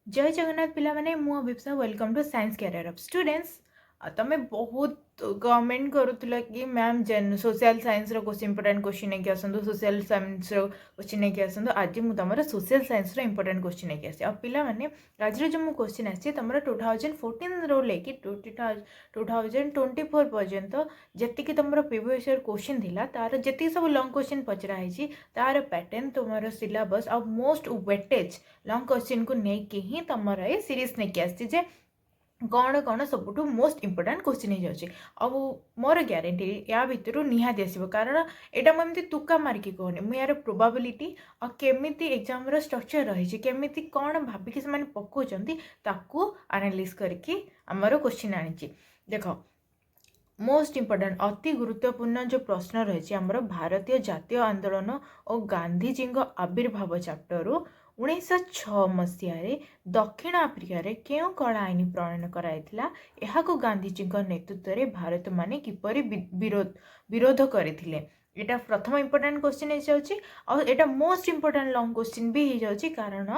जय जगन्नाथ पिला माने मु Abhipsa welcome to science career up students. तमे बहुत कमेंट करूला कि मैम जेन सोशल साइंस रो क्वेश्चन इंपोर्टेंट क्वेश्चन नहीं आसतु सोशल साइंस रो क्वेश्चन नहीं आसतु आज मुझे तुम सोशल साइंस रो इंपोर्टेंट क्वेश्चन नहीं आसी पिला माने आज जो मु क्वेश्चन आसी तुम 2014 रो लेके 2024 पर्यंत जी तुम प्रीवियस ईयर क्वेश्चन थिला तार जी सब लॉन्ग क्वेश्चन पचराई तार पैटर्न तुम सिलेबस आ मोस्ट वेटेज लॉन्ग क्वेश्चन को लेकिन ही तुम ये सीरीज नहीं आसी जे कौन कौन सब मोस्ट इंपोर्टेंट क्वेश्चन हो जाए अब मोर ग्यारंटी या भितर निहाती आसो कारण यहाँ मुझे तुका मारिकी कहनी मुझे यार प्रोबाबिलिटी आ केमी एग्जाम स्ट्रक्चर रही केमी कौन भाविकी से पकाउंट ताकू एनालाइज करके आमर क्वेश्चन आनी देख मोस्ट इंपोर्टेंट अति गुरुत्वपूर्ण जो प्रश्न रही आमर भारतीय जातीय आंदोलन और गांधीजी आविर्भाव चैप्टर 1906 मसीह दक्षिण आफ्रिकार क्यों कला आईन प्रणयन कराइथिला एहाको गांधीजी नेतृत्व में भारत माने किपरि विरोध करथिले। एटा प्रथम इंपोर्टेंट क्वेश्चन हो जाउची और एटा मोस्ट इंपोर्टेंट लॉन्ग क्वेश्चन भी हो जाउची कारण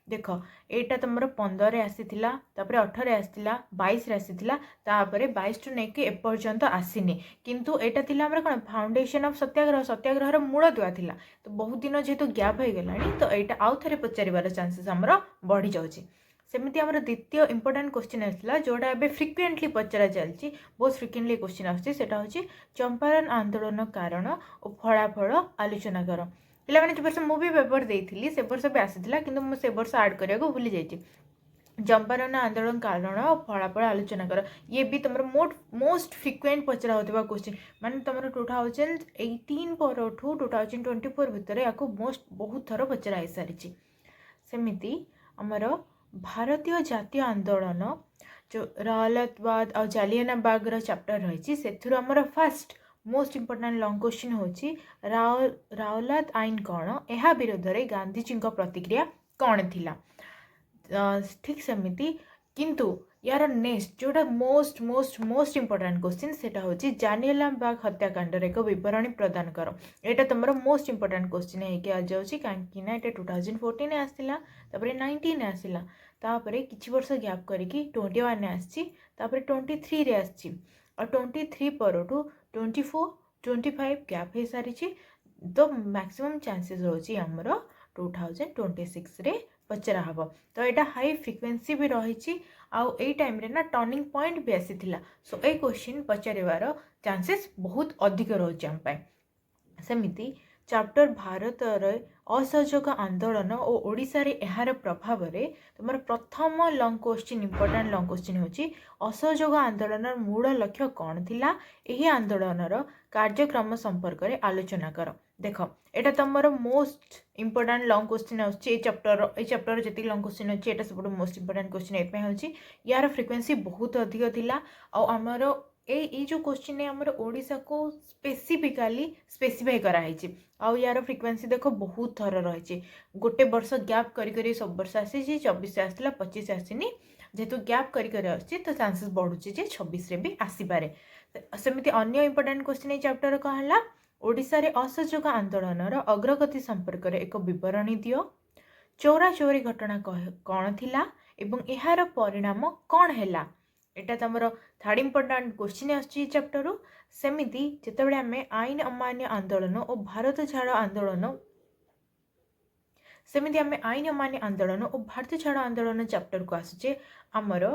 देख एटा तुम 15 आसीथिला तापर 18 आसीथिला 22 आसीथिला तापर 22 टू नेकी एपर्यंत आसीनी किंतु एटा थिला हमर कोन फाउंडेशन ऑफ सत्याग्रह मूल दुआ थिला तो बहुत दिन जेहेतु गैप हो गलानी तो एटा आउ थरे पचारिबार चांसेस हमर बढ़ी जाउची। सेमती आमर द्वितीय इंपोर्टेंट क्वेश्चन आसला जोटा एबे फ्रिक्वेंटली पचरा चलची बहुत फ्रिक्वेंटली क्वेश्चन आछी सेटा होची चंपारण आंदोलन कारण और फलाफल आलोचना कर पे जो वर्ष मुझे पेपर देती से वर्ष भी आसाला कि मुझे वर्ष आड करने को भूली जाइए चंपारण आंदोलन कारण और फलाफल आलोचना कर ये भी तुम मोस्ट फ्रिक्वेंट पचरा होता क्वेश्चन माने तुम 2018 पर 2024 भितर या मोस्ट बहुत थर पचरा हो सारी सेमती आमर भारतीय जातीय आंदोलन जो रौलतबाद और जालियानाबाग चैप्टर रही से आमर fast most important long question होची रावलात आईन कौन यह विरोध में गांधीजी प्रतिक्रिया कौन थिला। ठीक सेमती किंतु यार नेक्स्ट जोटा most most most important question सेटा होची जालियानाबाग हत्याकांड एक विवरणी प्रदान कर यहाँ तुम मोस्ट इंपोर्टेंट क्वेश्चन होगी आ जाऊँगी कहीं 2014 आसला 19 आसला तापर किछि वर्ष गैप करके 21 आसी 23 रे आसी और 23 पर 24 25 गैप हो सारी तो मैक्सिमम चांसेस रोची आमर 2026 रे पचरा हम तो यहाँ हाई फ्रिक्वेंसी भी रही आउ ए टाइम रे ना टर्निंग पॉइंट भी आसीथिला सो ए क्वेश्चन पचारिबार चांसेस बहुत अधिक रोचे आम सेमिति चैप्टर भारत असहयोग आंदोलन और ओडिशा रे एहार प्रभाव रे तुम प्रथम long question important long question होची असहयोग आंदोलन मूल लक्ष्य कौन थिला एही आंदोलन कार्यक्रम संपर्क में आलोचना कर देख एटा तुम मोस्ट इंपोर्टेंट लॉन्ग क्वेश्चन आछे चैप्टर जी लॉन्ग क्वेश्चन अच्छे यहाँ सब मोस्ट इंपोर्टेंट क्वेश्चन ये यार फ्रिक्वेंसी बहुत अधिक थिला आमर ये जो क्वेश्चन है आमर ओडिशा को स्पेसिफिकाली स्पेसिफाई कराई आउ यार फ्रिक्वेंसी देख बहुत थर रही गोटे वर्ष गैप करी सब वर्ष आसी 24 आसला 25 आसनी जेहेतु गैप करी तो चांसेस बढ़ुचे 26 रे भी आसीपारे। सेमती अन्य इंपोर्टेंट क्वेश्चन ये चैप्टर कहला ओडिशा रे असहयोग आंदोलन अग्रगति संपर्क में एक विवरणी दियो चोरा चोरी घटना कौन थिला एवं यार परिणाम कौन हैला एटा तुम थर्ड इंपोर्टेंट क्वेश्चन आछि चैप्टर सेमिति जेतेबेले आमे आईन अमान्य आंदोलन और भारत छाड़ आंदोलन सेमिति आमे आईन अमान्य आंदोलन और भारत छाड़ आंदोलन चैप्टर को आसुचे आमर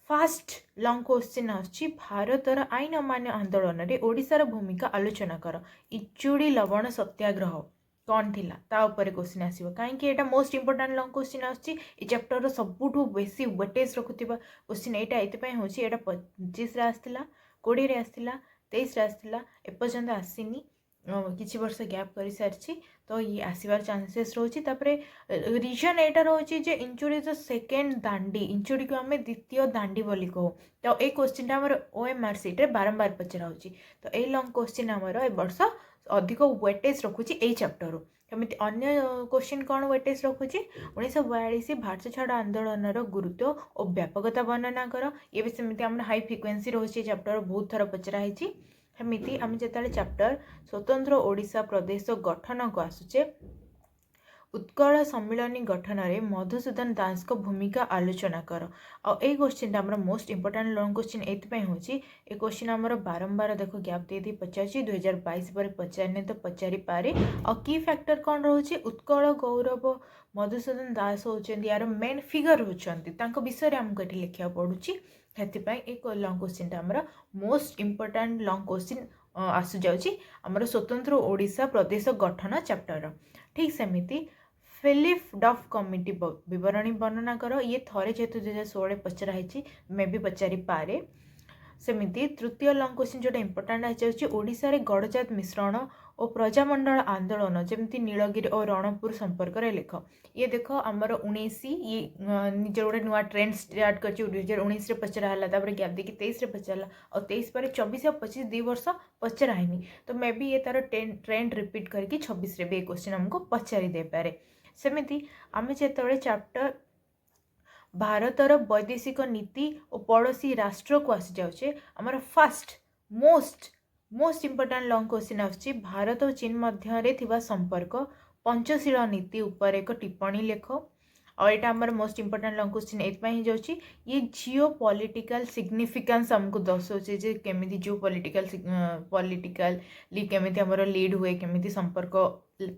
फास्ट लॉन्ग क्वेश्चन आछि भारतर आईन अमान्य आंदोलन रे ओडिशार भूमिका आलोचना कर इचुड़ी लवण सत्याग्रह कौन थिला ता ऊपर क्वेश्चन आसीबो काहेकि एटा मोस्ट इंपोर्टेंट लॉन्ग क्वेश्चन आछि ए चैप्टर सबुठु बेसी वेटेज रखुथिबा क्वेश्चन एटा एते होछि एटा 25 रे आस्थिला 20 रे आस्थिला 23 रे आस्थिला एपर्यंत आसीनी किछि वर्ष गैप करि सारछि तो ये आसीबार चांसेस रोछि तापरे reason Etah रोछि J इंचुरी the second Dandi इंचुरी को हमें द्वितीय दांडी बोली कहो तो ए क्वेश्चन हमर ओएमआर सीट रे बारंबार पचरा होछि तो ए लॉन्ग क्वेश्चन हमर ए वर्ष अधिक वेटेज रखुची ए चैप्टर केमिति अन्य क्वेश्चन कौन वेटेज रखुची 1942 भारत छाड़ आंदोलन गुरुत्व और व्यापकता वर्णना कर ये भी सेमती आम हाई फ्रिक्वेंसी रोचे चैप्टर बहुत थर पचरा है सेमती आम जो चैप्टर स्वतंत्र ओडिशा प्रदेश गठन को आसुचे उत्कल सम्मिलनी गठन में मधुसूदन दास को भूमिका आलोचना कर। आई क्वेश्चन आम मोस्ट इंपोर्टाट लॉन्ग क्वेश्चन ये हूँ ये क्वेश्चन आम बारंबार देख गैप दे पचार 2022 पर पचारे तो पचारि पारे। की फैक्टर कौन रोचे उत्कल गौरव मधुसूदन दास होती यार मेन फिगर होती विषय में आमको ये लिखा पड़ू से एक लॉन्ग क्वेश्चन आमर मोस्ट इंपोर्टाट लॉन्ग क्वेश्चन आसु जाउची आमर स्वतंत्र ओडिशा प्रदेश गठन चैप्टर। ठीक सेमिति फिलिप डफ कमिटी विवरणी वर्णना कर। ये थरे जेहेतु 2016 पचराई मे भी पचारि पारे। सेमिति तृतीय लॉन्ग क्वेश्चन जोटा इंपोर्टाट आसी ओडिशा रे गड़जात मिश्रण और प्रजामंडल आंदोलन जमती नीलगिरी और रणपुर संपर्क में लेख। ये देख आमर 19 ये निज गोटे नुआ ट्रेंड स्टार्ट कर 2019 पचराला गैप देखिए 23 पचराला और 23 पर 24 और 25 2 वर्ष पचराइनी तो मे भी ये तार ट्रेंड रिपीट करके 26 भी क्वेश्चन आमको पचारि दे पारे। सेमिति आम जो चैप्टर भारतर वैदेशिक नीति और पड़ोसी राष्ट्र को आसी जाऊे आमर fast most important long question आछि भारत और चीन मध्य संपर्क पंचशील नीति उपर एक टिप्पणी लेख। और यहाँ आमर मोस्ट इंपोर्टाट लॉन्ग क्वेश्चन ये जाऊँगी ये जियो पॉलिटिकल सिग्निफिकेंस आमको दर्शाऊे जे केमी जियो पॉलिटिकली केमी आमर लीड हुए केमी संपर्क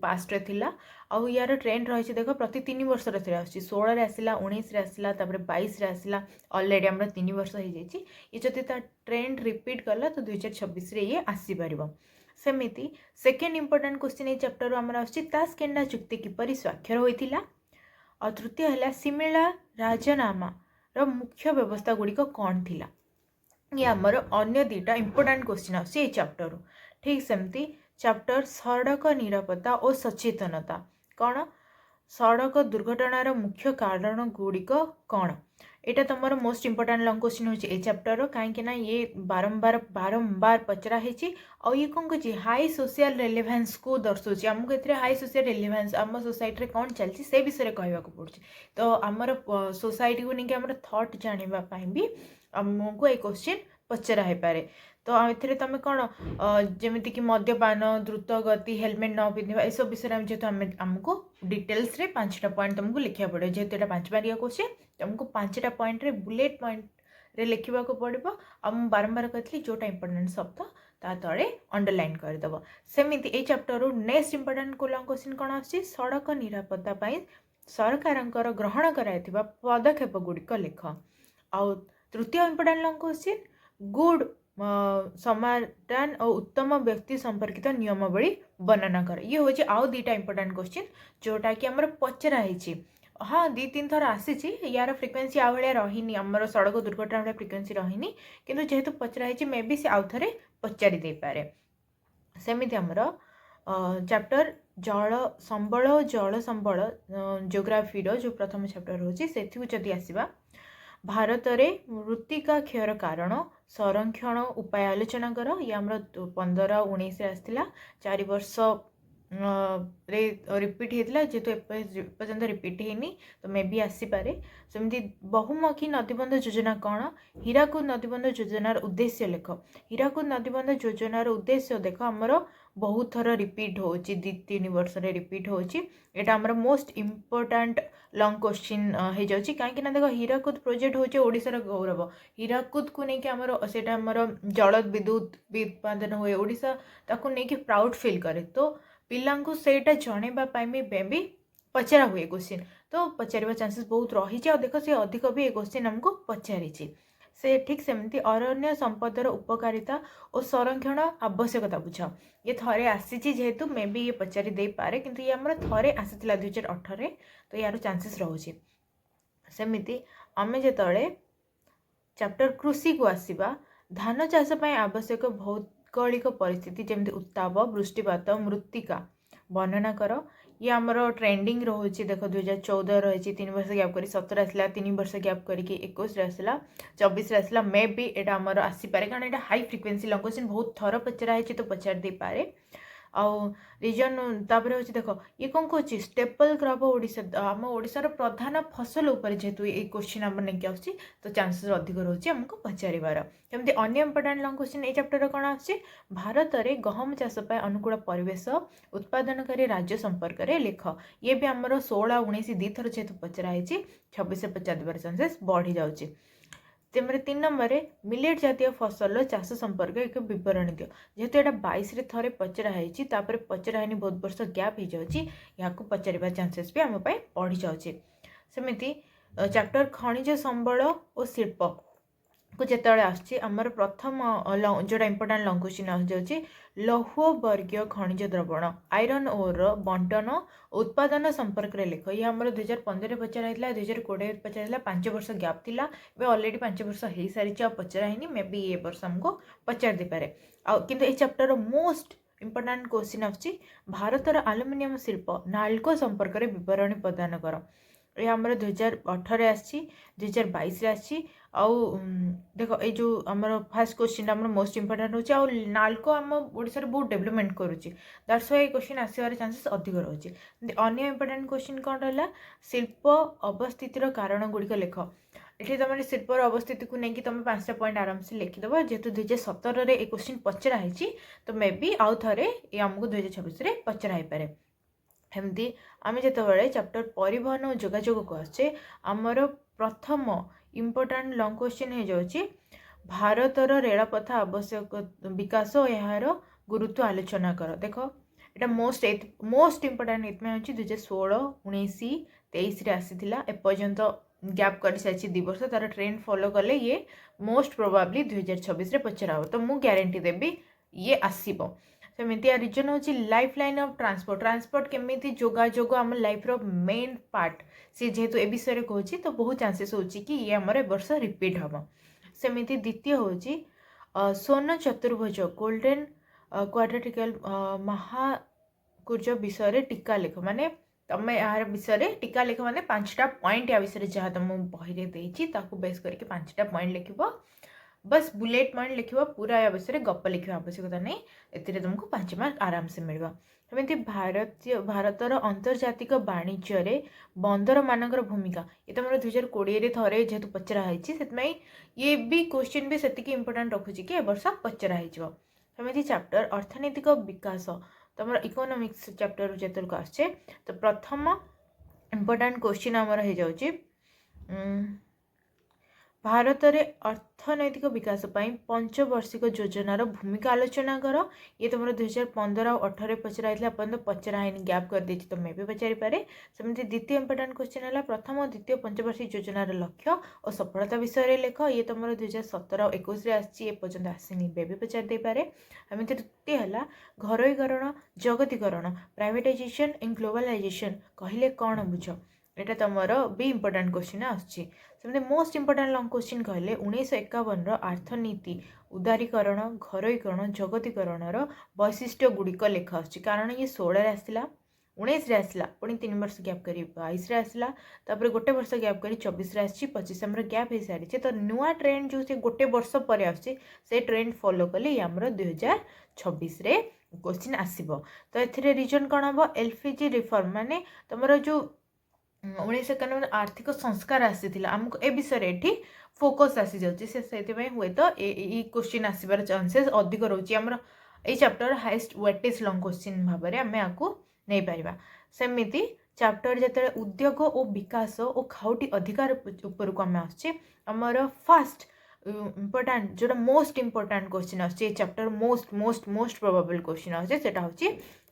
पास्ट रे थिला। आउ यार ट्रेंड रही देख प्रति 3 वर्ष रे आसी 16 आसला 19 आसला 22 आसला अलरेडी आम 3 वर्ष हो जाए। ये जदि ट्रेंड रिपीट कला तो 2026 ये आसीपर। सेमिति सेकेंड इंपोर्टाट क्वेश्चन ये चैप्टर आमर आसकेंडा चुक्ति किपरि स्वाक्षर होइथिला। और तृतीय है सिमिला राजनामा रो मुख्य व्यवस्था गुड़िक कौन थिला। ये आमर अन्य दुटा इंपोर्टाट क्वेश्चन आसी चैप्टर। ठीक सेमती चैप्टर सड़क निरापत्ता और सचेतनता कौन सड़क दुर्घटनार मुख्य कारण गुड़िक कौन यहाँ तुम मोस्ट इंपोर्टाट लॉन्ग क्वेश्चन हो चैप्टर कहीं ये बारंबार पचराई ये कौन कह हाई सोशल रेलेवेंस को दर्शाऊँ आमको ये हाई सोशल रेलेवेंस आम सोसाइटी रे कौन चलती से विषय कहवा पड़े तो आमर सोसाइटी को लेकिन आम थट जानापी भी आमको ये क्वेश्चन पचरा है पारे। तो ये तुम कौन जमीक मद्यपान द्रुत गति हेलमेट न पिंधा यह सब विषय जेहतु आमको डिटेल्स रे 5टा पॉइंट तुमको लिखा पड़े जेहतु यहाँ 5 मार्किया क्वेश्चन तुमको 5टा पॉइंट रे बुलेट पॉइंट रे लिखा पड़ो आ बारंबार कहती जोटा इंपोर्टाट शब्द ता तले अंडरलाइन करदेव। सेमती ये chapter next important long question कौन आसी सड़क निरापत्ता सरकार ग्रहण कराइथिबा पदक्षेप गुड़िक लिख। आउ तृतीय इंपोर्टाट लॉन्ग क्वेश्चन गुड समाधान और उत्तम व्यक्ति संपर्कित नियमावली वर्णना कर। ये हूँ आउ 2टा इंपोर्टाट क्वेश्चन जोटा कि आमर पचराई। हाँ 2-3 थर आसी यार फ्रिक्वेन्सी आ भाया रही आमर सड़क दुर्घटना भाया फ्रिक्वेन्सी रही किंतु जेहेतु पचराई मे भी से आउ थे पचारि दे पारे। सेमिति आमर चैप्टर जल संबल जियोग्राफी जो प्रथम चैप्टर होची सेथि जदि आसीबा भारत में मृत्तिका क्षयर कारण संरक्षण उपाय आलोचना कर। ये आम 15-19 आसला 4 वर्ष रे रिपीट होता जेहेतु एपर्यंत रिपीट होनी तो मे भी आसीपे। सेमती बहुमुखी नदीबंध योजना कौन हीराकुद नदीबंध योजनार उद्देश्य लेख। हीराकुद नदीबंध योजनार उद्देश्य देख आमर बहुत थर रिपीट हो 2-3 वर्ष रे रिपीट होटा आमर मोस्ट इंपोर्टाट लॉन्ग क्वेश्चन हो जाए कहीं देख हीराकुद प्रोजेक्ट होचे ओडिशार गौरव हीराकुद को लेकिन आमर सेटा आमर जल विद्युत भी उत्पादन हुए ओडिशा ताकू लेकिन प्राउड फील करे तो पिलांको सेटा जनवाई भी पचरा हुए क्वेश्चन तो पचार चांसेस बहुत रही देख से अधिक भी ये क्वेश्चन आमको पचारि से। ठीक सेमती अरण्य संपदर उपकारिता और संरक्षण आवश्यकता बुझ ये थरे आसी जेहेतु मे भी ये पचारि दे पारे किंतु ये आमर थरे आसीथिला 2018 तो यार चांसेस रोचे। सेमती आमे जेतळे चैप्टर कृषि को आसीबा धान चाष पई आवश्यक भौगोलिक परिस्थिति जमती उत्ताप वृष्टिपात मृत्तिका वर्णना कर। ये आमर ट्रेंडिंग रोचे देख 2014 रही 3 वर्ष गैप कर 17 आसला 3 वर्ष गैप करके 21 आसला 24 आसला मे भी यहाँ आमर आसीपे कारण यहाँ हाई फ्रिक्वेन्सी लॉन्ग क्वेश्चन बहुत थर पचराई तो पचार दे पारे। आउ रिजन तापर हूँ देख ये कौन कौन स्टेपल क्रॉप ओडिशा आम ओडिशार प्रधान फसल उपर जेहेतु ये क्वेश्चन आम नहीं आसूँ तो चांसेस अधिक रोचे आमको पचार कमी अन्य इंपोर्टाट लंग क्वेश्चन ये चैप्टर कौन आसे भारत में गहम चाष अनुकूल परिवेश उत्पादनकारी राज्य संपर्क में लेख ये भी आमर 16 19 दी थर जेहेतु पचराई 26 पचार चांसेस बढ़ी जाऊँगी तेमरे 3 नंबर मिलेट जातीय फसल चाष संपर्क एक बरणी दियो जेहेतु यहाँ 22 थे पचराई पचराई बहुत वर्ष गैप हो जाऊँगी यहाँ पचार चांसेस भी आम बढ़ी जाऊँगी सेमती चैप्टर खनिज संबल और शिल्प को जिते आसमर प्रथम जोटा इंपोर्टाट लंग क्वेश्चन आ जाऊँगी लौह वर्गीय खनिज द्रवण आयरन ओर बंटन उत्पादन संपर्क में लेख ये आम 2015 पचरा 2020 पचरा 5 वर्ष गैप थी अलरेडी 5 वर्ष हो सारी पचराई मे बी ये वर्ष आमको पचार दे पारे किंतु ये चैप्टर मोस्ट इंपोर्टाट क्वेश्चन आछि भारतर आलुमिनियम शिल्प नाल्को संपर्क में विवरणी प्रदान कर ये आमर 2018 आसी 2022 आसी आउ देख ये जो आमर फास्ट क्वेश्चन आमर मोस्ट इंपोर्टाट होची आउ नाल्को आम ओडिसा रे बहुत डेवलपमेंट करूची दैट्स व्हाई क्वेश्चन आसीबार चांसेस अधिक रहउची अन्य इंपोर्टाट क्वेश्चन कोन रहला शिल्प अवस्थितिर कारण गुड़िक लेख ये तुम शिल्पर अवस्थिति को लेकिन तुम 5टा पॉइंट आराम से लिखिदेव जेहेतु 2017 रे एक क्वेश्चन पचराई तो मे बी आउ थे ये आमको 2026 पचराई पारे एमती आम जिते चैप्टर परिवहन और जोगाजोग को आसे आमर प्रथम इंपोर्टाट लंग क्वेश्चन हो जाऊँगी भारतर रेलपथ आवश्यक विकास और यार गुरुत्व आलोचना कर देख यहाँ मोस्ट इंपोर्टाट इतमें हूँ 2016 19 23 आसीला एपर्यंत गैप कर सारी 2 वर्ष तार ट्रेंड फॉलो कले ये मोस्ट प्रोबाब्ली 2026 पचरा तो मुझे ग्यारंटी देवी ये आसब सेमती रिजन हूँ लाइफ लाइन ऑफ ट्रांसपोर्ट केमी जोगाजोग आम लाइफ रो मेन पार्ट सी जेहेतु ए विषय कहूँ तो बहुत चांसेस हो ये आमर वर्ष रिपीट हम सेमती द्वितीय हूँ स्वर्ण चतुर्भुज गोल्डन क्वाड्रेटिकल महाकुर्ज विषय टीका लिख माने तुम यार विषय टीका लिख माने 5टा पॉइंट या विषय जहाँ तुम बही बेस करके 5टा पॉइंट लिख बस बुलेट पॉइंट लिख पूरा या विषय गप लिखा आवश्यकता नहीं ए तुमको 5 मार्क आराम से मिलवा एमती भारतर अंतर्जातिक वाणिज्य बंदर मानकर भूमिका ये तुम 2020 थे जेहेतु पचराई से ये भी क्वेश्चन भी से इंपोर्टाट रखुच्छी कि वर्ष पचराई एमती चैप्टर अर्थनैतिक विकास तुम इकोनॉमिक्स चैप्टर जो आसे तो प्रथम इंपोर्टाट क्वेश्चन आमर हो जाऊँगी भारत में अर्थनैतिक विकास पंचवर्षिक योजनार भूमिका आलोचना कर ये तुम 2015 और 18 पचराई पचराई गैप कर देती तो मैं भी पचारि पारे सेमती द्वितीय इंपोर्टाट क्वेश्चन है प्रथम और द्वितीय पंचवर्षीय योजनार लक्ष्य और सफलता विषय लेख ये तुम 2017 और 21 आपर्यंत आसनी बे भी पचार दे पारे एमती तृतीय है घरोईकरण जगतीकरण प्राइवेटाइजेशन एंड ग्लोबलाइजेशन कहले कौन बुझ यहाँ तुम भी इंपोर्टाट क्वेश्चन आसमती मोस्ट इंपोर्टाट लंग क्वेश्चन कहले 1951 अर्थनीति उदारीकरण घरोईकरण जगतीकरण वैशिष्ट्य गुड़िक लेख कारण ये 16 आसला 19 आसला पुणी 3 वर्ष गैप कर 22 आसला गोटे वर्ष गैप कर 24 आसी 25 आम गैप हो सारी तो नुआ ट्रेंड जो से गोटे वर्ष पर आसे ट्रेंड फॉलो कले ये आमर 2026 क्वेश्चन आसब तो ये रिजन कौन हम एलपीजी रिफॉर्म माने तुम जो 1991 आर्थिक संस्कार आसीथिला आमको ए विषय ये फोकस आसी जाउची से हुए तो ये क्वेश्चन आसबार चांसेस अधिक रोचे आमर ये chapter highest weightage long question भाव में आम आपको नहीं पारिबा सेमिति चैप्टर जिते उद्योग और विकास और खाउटी अधिकार उपर को आम आमर फास्ट इंपोर्टाट जो मोस्ट इंपोर्टाट क्वेश्चन आछे चैप्टर मोस्ट प्रोबेबल क्वेश्चन आछे सेटा होची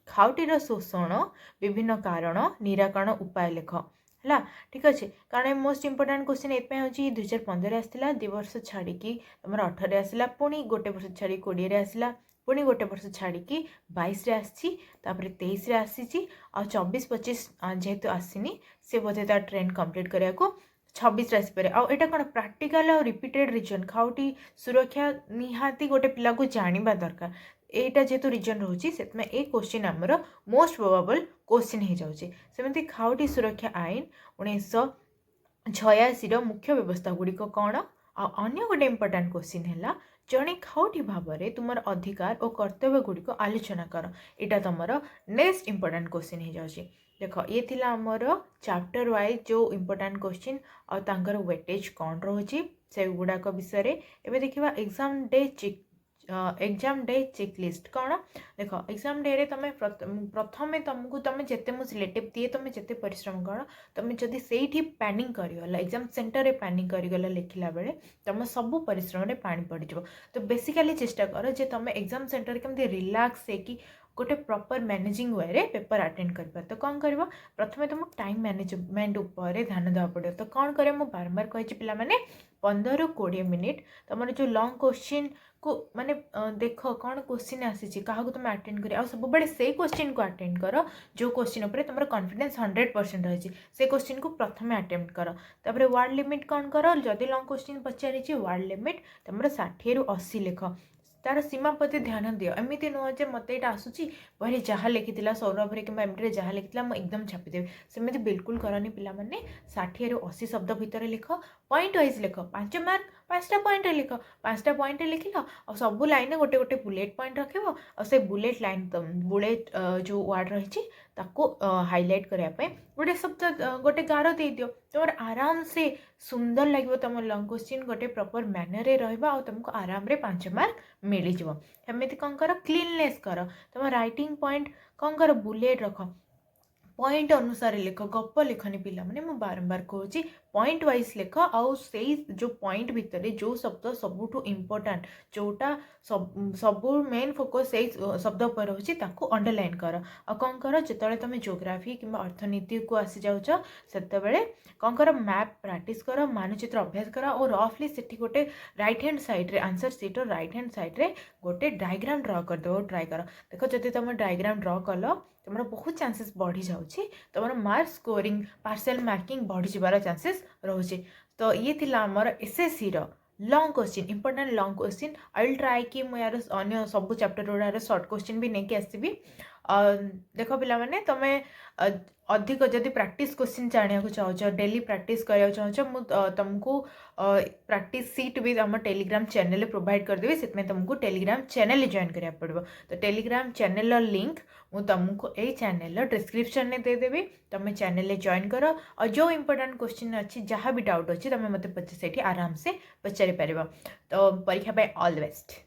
खाउटीर शोषण विभिन्न कारण निराकरण उपाय लेख है ठीक अच्छे कारण मोस्ट इंपोर्टाट क्वेश्चन ये हूँ 2015 आसला 2 वर्ष छाड़ी तुम 18 आसला पुणी गोटे वर्ष छाड़ी 20 आसला पुणी गोटे वर्ष छाड़ी 22 आसी 23 आसी आ 24-25 जेहेतु आसनी से बोधे तार ट्रेंड कंप्लीट करने को 26 आसपे आटा कौन प्राक्टिकल और रिपीटेड रिजन खाउटी सुरक्षा निहाती गोटे पिला को जानवा दरकार एटा जेहेतु रिजन रोचे से क्वेश्चन आमर मोस्ट प्रोबेबल क्वेश्चन हो जाऊँगी सेमती खाउटी सुरक्षा आईन 1986 मुख्य व्यवस्था गुड़िक कौन अन्य गोटे इम्पोर्टाट क्वेश्चन है जड़े खाउटी भाव में तुम अधिकार और कर्तव्य गुड़िक आलोचना कर। यहाँ तुम नेक्स्ट इम्पोर्टाट क्वेश्चन हो जाए। देख ये थिला आमर चैप्टर वाइज जो इम्पोर्टाट क्वेश्चन और वेटेज कौन रोचे से गुड़ाक विषय एवं देखा एग्जाम डे चेकलिस्ट कौन देख एग्जाम डे रे तुम प्रथम तुमको तुम जिते मुझे सिलेक्टिव दिए तुम जिते परिश्रम कर तुम जदि से पैनिंग करगला एग्जाम सेंटर रे पैनिंग करगला लिखला बेले तुम सब परिश्रम रे पानी पड़ जाव। तो बेसिकली चेष्टा कर जे तुम एग्जाम सेंटर केमती रिलैक्स है गोटे प्रॉपर मैनेजिंग वे रे पेपर अटेंड कर। तो कौन कर प्रथम तुम टाइम मैनेजमेंट उपर ध्यान देवा पड़ो। तो कौन करे मुझे बारंबार कही पे 15 ରୁ 20 मिनिट तुम जो लॉन्ग क्वेश्चन को माने देख कौन क्वेश्चन आसी क्या तुम अटेंड कर सब बड़े से क्वेश्चन को अटेंड कर जो क्वेश्चन उपर तुम कॉन्फिडेंस 100% रही से क्वेश्चन को प्रथम अटेम्प्ट कर। तापर वर्ड लिमिट कौन कर जदि लॉन्ग क्वेश्चन पचारि वर्ड लिमिट तुम 60 ରୁ 80 लिख तार सीमा प्रति ध्यान दियो। एमती नुह जे मत यहाँ आसूँ बहरे जहाँ लिखी सौरभरे कि एमटी जहाँ लिखी मुझे एकदम छापीदेवी सेमती बिल्कुल करनी पे 60 ରୁ 80 शब्द भितर लिख पॉइंट वाइज लिख 5 मार्क 5टा पॉइंट लिख 5टा पॉइंट लिखिल और सब लाइन गोटे गोटे बुलेट पॉइंट रखिव और से बुलेट लाइन बुलेट जो वर्ड रही हाइलाइट करने गोटे शब्द गोटे गार दे दियो तुम आराम से सुंदर लगे तुम लॉन्ग क्वेश्चन गोटे प्रॉपर मैनर रहा तुमको आराम रे 5 मार्क मिल जाव। एमती कौन कर क्लीननेस कर तुम राइटिंग पॉइंट कौन कर बुलेट रख पॉइंट अनुसार लिख गप लिखनी पिला माने मु बारंबार कहूँ पॉइंट वाइज लिख आउ से जो पॉइंट भितर जो शब्द सबुठू इम्पोर्टाट जोटा सब मेन फोकस से शब्द पर रोचे अंडरलाइन कर। आ कौन कर जो तुम ज्योग्राफी कि अर्थनीति को आसी जाऊच से कौन कर मैप प्रैक्टिस कर मानचित्र अभ्यास कर और रफली से गोटे right hand side answer sheet right hand side गोटे डायग्राम ड्र करदेव ट्राए कर। देख जब तुम डायग्राम ड्र कल तुम बहुत चांसेस बढ़ी जाऊँगी तुम मार्क स्कोरिंग पार्शियल मार्किंग बढ़ी जबार चांसेस रोचे। तो ये थिला आमर एसएससी रो long question important long question I will try कि मुझे यार अन्य सब चैप्टर गुड़ार शॉर्ट क्वेश्चन भी नहीं आसबि। देख पिला माने तुम अधिक जदि प्रैक्टिस क्वेश्चन जाना चाहो डेली प्रैक्टिस करा चाहो तुमको प्रैक्टिस सीट भी आम टेलीग्राम चैनल प्रोवाइड करदेवी से तुमको टेलीग्राम चैनल जॉइन करा पड़ो। तो टेलीग्राम चैनल लिंक मु तुमको ये चैनल डिस्क्रिप्शन में देदेवी तुम चैनल जॉइन कर और जो इम्पोर्टाट क्वेश्चन अच्छी जहाँ भी डाउट अच्छी तुम मत से आराम से पचारि पार। तो परीक्षा ऑल द बेस्ट।